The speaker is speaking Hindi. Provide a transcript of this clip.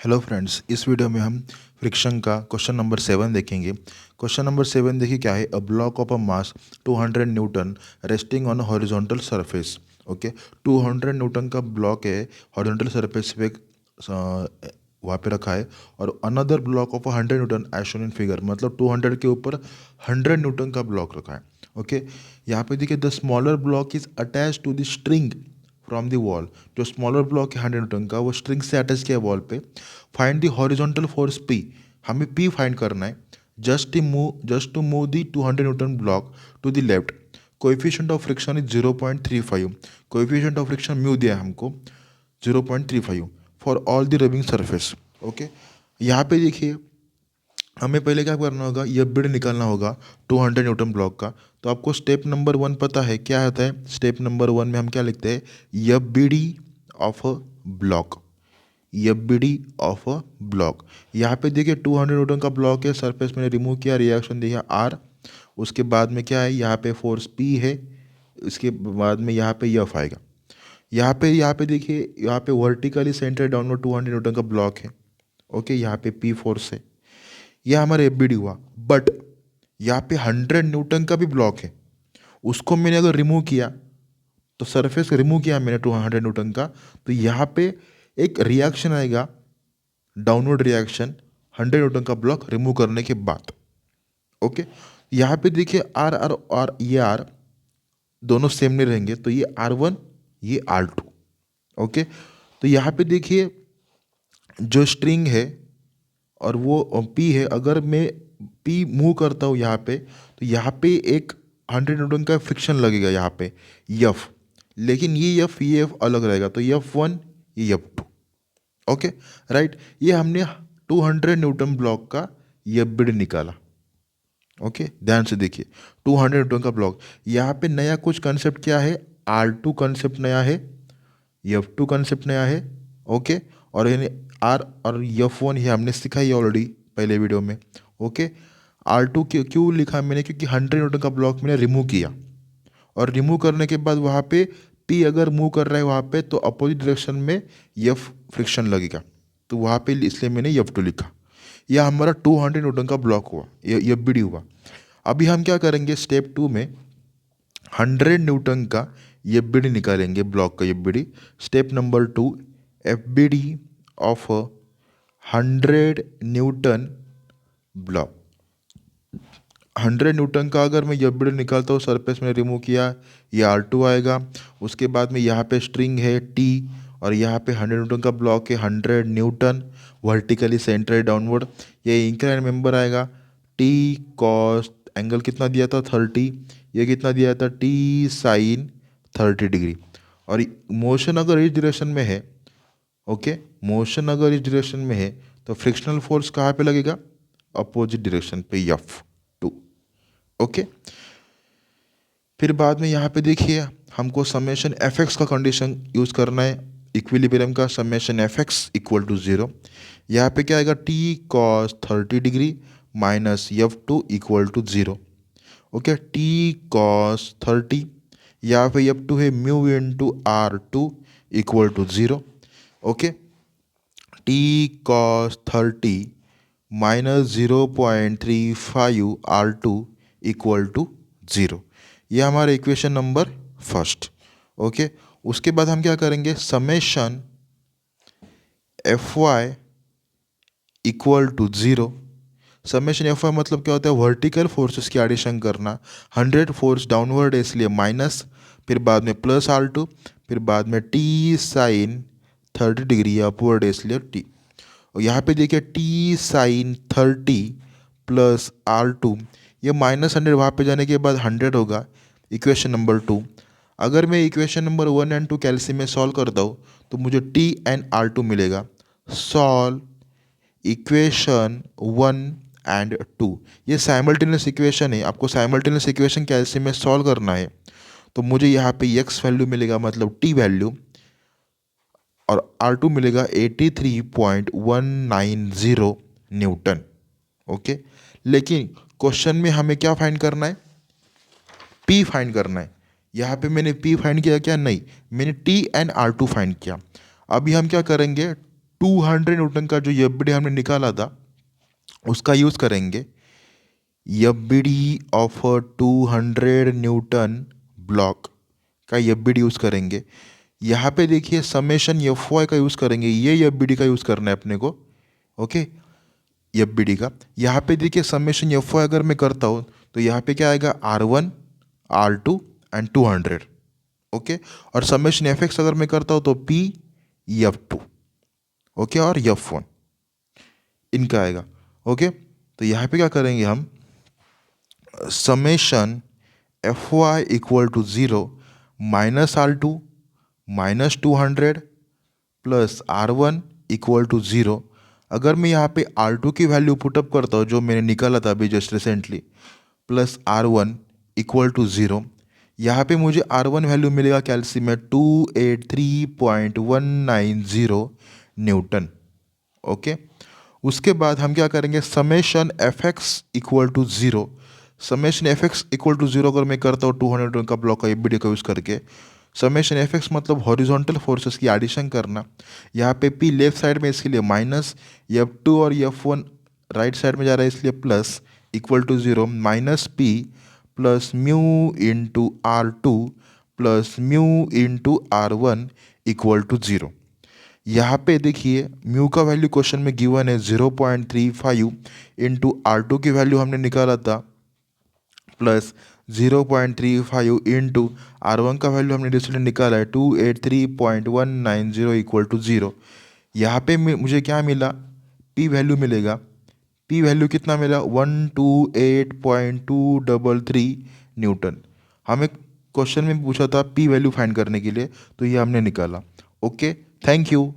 हेलो फ्रेंड्स, इस वीडियो में हम फ्रिक्शन का क्वेश्चन नंबर 7 देखेंगे। क्वेश्चन नंबर 7 देखिए क्या है। A block of a mass 200 newton resting on horizontal surface. Okay, 200 newton का ब्लॉक है, हॉरिजॉन्टल सरफेस पे वहाँ पे रखा है। और another block of 100 newton as shown in figure, मतलब 200 के ऊपर 100 न्यूटन का ब्लॉक रखा है। ओके, यहाँ पे देखिए the smaller block is attach to the string from the wall. जो स्मॉलर ब्लॉक है 100 न्यूटन का, वो स्ट्रिंग से अटैच किया है वॉल पे। Find the horizontal force P, हमें पी फाइंड करना है। Just to move the 200 newton block to the left. Coefficient of friction is 0.35। Coefficient of friction mu दिया है हमको 0.35 for all the rubbing surface. Okay, यहाँ पे देखिए हमें पहले क्या करना होगा, यह बिड निकालना होगा 200 न्यूटन ब्लॉक का। तो आपको स्टेप नंबर 1 पता है क्या होता है। स्टेप नंबर 1 में हम क्या लिखते हैं, यह BD of a block. F of a block. यहाँ पे देखिए 200 न्यूटन का ब्लॉक है, सरफेस मैंने रिमूव किया, रिएक्शन दिया आर। उसके बाद में क्या है, यहाँ पे फोर्स पी है। इसके बाद में यहाँ पे एफ आएगा। यहाँ पे देखिए, यहाँ पे वर्टिकली सेंटर डाउनवर्ड 200 न्यूटन का ब्लॉक है। ओके, यहाँ पे पी फोर्स है, यह हमारा एफ हुआ। बट यहाँ पे 100 न्यूटन का भी ब्लॉक है, उसको मैंने अगर रिमूव किया, तो सरफेस रिमूव किया मैंने 200 न्यूटन का, तो यहाँ पे एक रिएक्शन आएगा, डाउनवर्ड रिएक्शन 100 न्यूटन का ब्लॉक रिमूव करने के बाद। ओके, यहाँ पे देखिए आर आर और ये आर दोनों सेम नहीं रहेंगे, तो ये R1, ये R2। ओके, तो यहाँ पे देखिए जो स्ट्रिंग है और वो पी है, अगर मैं पी मूव करता हूँ यहाँ पे, तो यहाँ पे एक 100 न्यूटन का फ्रिक्शन लगेगा यहाँ पे यफ। लेकिन ये एफ अलग रहेगा, तो F1, ये F2। Okay, right. ये हमने 200 न्यूटन ब्लॉक का ये बिड निकाला। ओके, ध्यान से देखिए 200 न्यूटन का ब्लॉक। यहाँ पे नया कुछ कंसेप्ट क्या है, R2 कंसेप्ट नया है, F2 कंसेप्ट नया है। ओके, और यानी आर और F1 ये हमने सिखाई है ऑलरेडी पहले वीडियो में। ओके, R2 क्यों लिखा मैंने, क्योंकि 100 न्यूटन का ब्लॉक मैंने रिमूव किया, और रिमूव करने के बाद वहाँ पे पी अगर मूव कर रहा है वहाँ पे, तो अपोजिट डायरेक्शन में एफ फ्रिक्शन लगेगा, तो वहाँ पे इसलिए मैंने F2 लिखा। यह हमारा 200 न्यूटन का ब्लॉक हुआ, ये एफ हुआ। अभी हम क्या करेंगे, स्टेप 2 में 100 न्यूटन का एफ निकालेंगे, ब्लॉक का F. Step number 2, F of 100 Newton block. 100 Newton का अगर मैं एफ निकालता हूँ, सरफेस में रिमूव किया, ये R2 आएगा। उसके बाद में यहाँ पे स्ट्रिंग है T, और यहाँ पे 100 न्यूटन का ब्लॉक है, 100 न्यूटन वर्टिकली सेंटर डाउनवर्ड। ये इंक्लाइन मेंबर आएगा। T कॉस एंगल कितना दिया था 30, ये कितना दिया था T साइन 30 डिग्री। और मोशन अगर इस डायरेक्शन में है, ओके, मोशन अगर इस डायरेक्शन में है, तो फ्रिक्शनल फोर्स कहाँ पे लगेगा, अपोजिट डायरेक्शन पे F2। ओके, फिर बाद में यहाँ पे देखिए हमको समेशन एफ एक्स का कंडीशन यूज़ करना है, इक्विलिब्रियम का summation F X equal to 0। यहाँ पे क्या आएगा, T cos 30 degree minus F2 equal to 0। Okay, T cos 30, यहाँ पे F2 है mu into R2 equal to 0। Okay, T cos 30 minus 0.35 R2 equal to 0। ये हमारा इक्वेशन नंबर फर्स्ट। ओके, उसके बाद हम क्या करेंगे, summation F Y equal to 0। Summation F Y मतलब क्या होता है, वर्टिकल फोर्सेस की एडिशन करना। 100 फोर्स डाउनवर्ड है इसलिए माइनस, फिर बाद में प्लस R2, फिर बाद में T साइन 30 डिग्री अपवर्ड है इसलिए T। और यहाँ पे देखिए T साइन 30 प्लस R2, ये -100 वहाँ पे जाने के बाद 100 होगा, इक्वेशन नंबर 2। अगर मैं इक्वेशन नंबर 1 एंड 2 कैल्सी में सॉल्व करता हूँ, तो मुझे T एंड R2 मिलेगा। Solve equation 1 and 2। ये साइमल्टेनियस इक्वेशन है, आपको साइमल्टेनियस इक्वेशन कैल्सी में सॉल्व करना है। तो मुझे यहाँ पे x वैल्यू मिलेगा, मतलब T वैल्यू, और R2 मिलेगा 83.190 न्यूटन। ओके, लेकिन क्वेश्चन में हमें क्या फाइंड करना है, P फाइंड करना है। यहाँ पे मैंने P फाइंड किया क्या, नहीं, मैंने T एंड R2 फाइंड किया। अभी हम क्या करेंगे, 200 न्यूटन का जो एफ बी डी हमने निकाला था उसका यूज़ करेंगे। F B D of 200 newton block का एफ बी डी यूज़ करेंगे। यहाँ पे देखिए समेशन एफ वाई का यूज़ करेंगे, ये एफ बी डी का यूज़ करना है अपने को। ओके, एफ बी डी का यहाँ पे देखिए समेशन एफ वाई अगर मैं करता हूँ तो यहाँ पे क्या आएगा R1 R2 एंड 200। ओके, और समेशन एफ एक्स अगर मैं करता हूँ तो P F2। ओके, और F1 इनका आएगा। ओके, तो यहाँ पे क्या करेंगे हम, summation F Y equal to 0 minus R2 minus 200 plus R1 equal to 0। अगर मैं यहाँ पे R2 की वैल्यू पुटअप करता हूँ जो मैंने निकाला था अभी just recently, plus R1 equal to 0, यहाँ पे मुझे R1 वैल्यू मिलेगा कैल्शियम में 283.190 न्यूटन। ओके, उसके बाद हम क्या करेंगे, summation F X equal to 0। Summation F X equal to 0 अगर मैं करता हूँ 200 न्यूटन का ब्लॉक का एफ बी डी का यूज़ करके, समेशन एफ एक्स मतलब हॉरिजॉन्टल फोर्सेस की एडिशन करना। यहाँ पे पी लेफ्ट साइड में इसके लिए माइनस, F2 और F1 राइट साइड में जा रहा है इसलिए plus, equal to 0 minus P plus mu into R2 plus mu into R1 equal to 0। यहाँ पे देखिए म्यू का वैल्यू क्वेश्चन में गिवन है 0.35 इंटू R2 की वैल्यू हमने निकाला था प्लस 0.35 इंटू R1 का वैल्यू हमने रिसेंटली निकाला है 283.190 इक्वल टू 0। यहाँ पे मुझे क्या मिला, P वैल्यू मिलेगा। P वैल्यू कितना मिला, 128.233 न्यूटन। हमें क्वेश्चन में पूछा था P वैल्यू फाइंड करने के लिए, तो ये हमने निकाला। Okay, thank you.